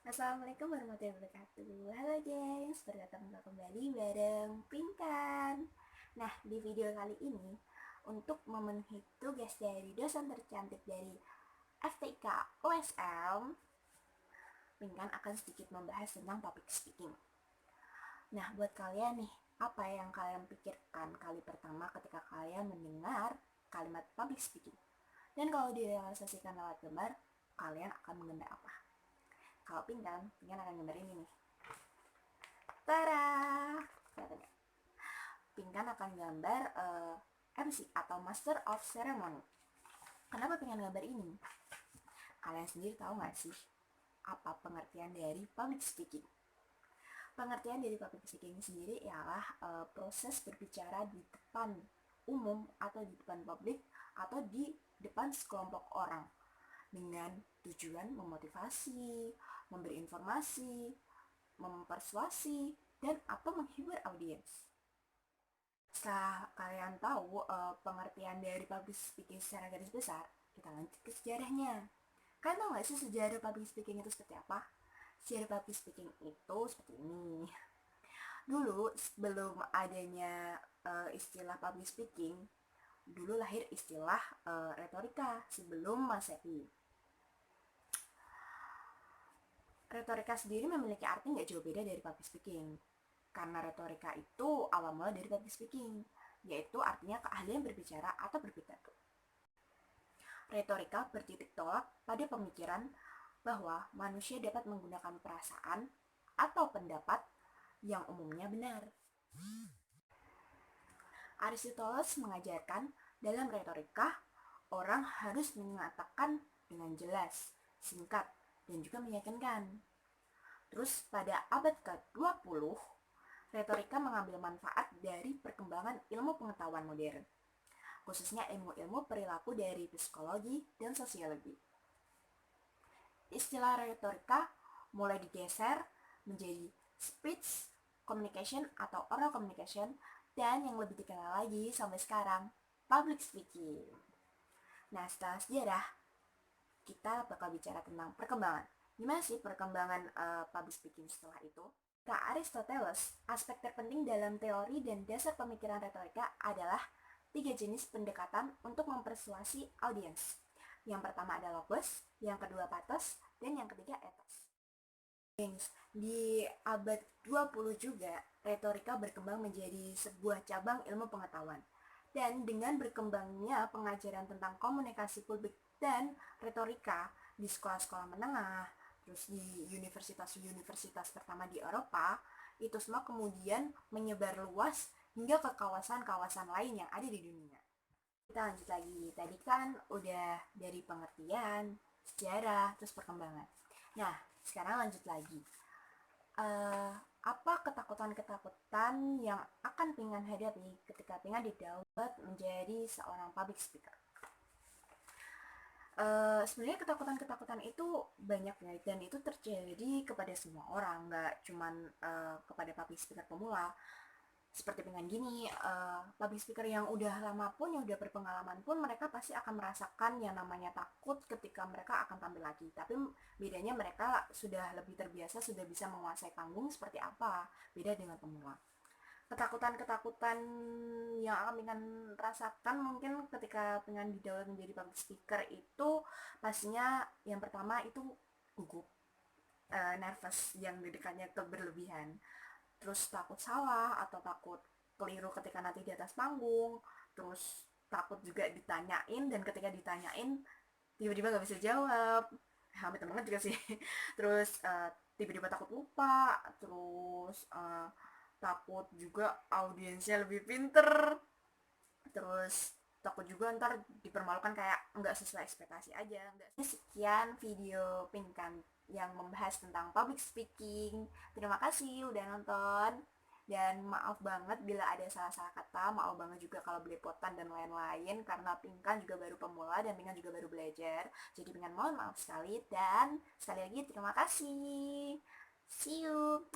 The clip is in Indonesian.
Assalamualaikum warahmatullahi wabarakatuh. Halo gengs, berdatang kembali bareng Pinkan. Nah, di video kali ini untuk memenuhi tugas dari dosen tercantik dari FTIK OSM, Pinkan akan sedikit membahas tentang public speaking. Nah, buat kalian nih, apa yang kalian pikirkan kali pertama ketika kalian mendengar kalimat public speaking? Dan kalau direalisasikan lewat gambar, kalian akan menggambar apa? Kalau Pinkan akan gambar ini nih. Tara! Pinkan akan gambar MC atau Master of Ceremony. Kenapa Pinkan gambar ini? Kalian sendiri tahu nggak sih apa pengertian dari public speaking? Pengertian dari public speaking sendiri ialah proses berbicara di depan umum atau di depan publik atau di depan sekelompok orang dengan tujuan memotivasi, memberi informasi, mempersuasi, dan atau menghibur audiens. Setelah kalian tahu pengertian dari public speaking secara garis besar, kita lanjut ke sejarahnya. Kalian tahu nggak sih sejarah public speaking itu seperti apa? Sejarah public speaking itu seperti ini. Dulu sebelum adanya istilah public speaking, dulu lahir istilah retorika sebelum Masehi. Retorika sendiri memiliki arti nggak jauh beda dari public speaking. Karena retorika itu awal mula dari public speaking, yaitu artinya keahlian berbicara atau berpidato. Retorika bertitik tolak pada pemikiran bahwa manusia dapat menggunakan perasaan atau pendapat yang umumnya benar. Aristoteles mengajarkan dalam retorika, orang harus mengatakan dengan jelas, singkat, dan juga meyakinkan. Terus pada abad ke-20, retorika mengambil manfaat dari perkembangan ilmu pengetahuan modern, khususnya ilmu-ilmu perilaku dari psikologi dan sosiologi. Istilah retorika mulai digeser menjadi speech communication atau oral communication, dan yang lebih dikenal lagi sampai sekarang, public speaking. Nah, setelah sejarah, kita bakal bicara tentang perkembangan. Gimana sih perkembangan public speaking setelah itu? Kata Aristoteles, aspek terpenting dalam teori dan dasar pemikiran retorika adalah 3 jenis pendekatan untuk mempersuasi audiens. Yang pertama adalah logos, yang kedua pathos, dan yang ketiga ethos. Di abad 20 juga, retorika berkembang menjadi sebuah cabang ilmu pengetahuan. Dan dengan berkembangnya pengajaran tentang komunikasi publik dan retorika di sekolah-sekolah menengah, terus di universitas-universitas pertama di Eropa, itu semua kemudian menyebar luas hingga ke kawasan-kawasan lain yang ada di dunia. Kita lanjut lagi, tadi kan udah dari pengertian, sejarah, terus perkembangan. Nah, sekarang lanjut lagi. Apa ketakutan-ketakutan yang akan Pingan hadapi ketika Pingan didaulat menjadi seorang public speaker? Sebenarnya ketakutan-ketakutan itu banyak ya, dan itu terjadi kepada semua orang, nggak cuman kepada public speaker pemula. Seperti Pingan gini, public speaker yang udah lama pun, yang udah berpengalaman pun, mereka pasti akan merasakan yang namanya takut ketika mereka akan tampil lagi. Tapi bedanya mereka sudah lebih terbiasa, sudah bisa menguasai panggung seperti apa, beda dengan pemula. Ketakutan-ketakutan yang akan Pingan rasakan mungkin ketika Pingan didaulat menjadi public speaker itu pastinya yang pertama itu gugup, nervous, yang dedekannya berlebihan. Terus takut salah atau takut keliru ketika nanti di atas panggung, terus takut juga ditanyain, dan ketika ditanyain tiba-tiba gak bisa jawab, hampir banget juga sih. Terus tiba-tiba takut lupa, terus takut juga audiensnya lebih pinter, terus takut juga ntar dipermalukan kayak nggak sesuai ekspektasi aja. Sekian video Pinkan yang membahas tentang public speaking. Terima kasih udah nonton, dan maaf banget bila ada salah-salah kata, maaf banget juga kalau belepotan dan lain-lain, karena Pinkan juga baru pemula dan Pinkan juga baru belajar, jadi Pinkan mohon maaf sekali, dan sekali lagi terima kasih. See you.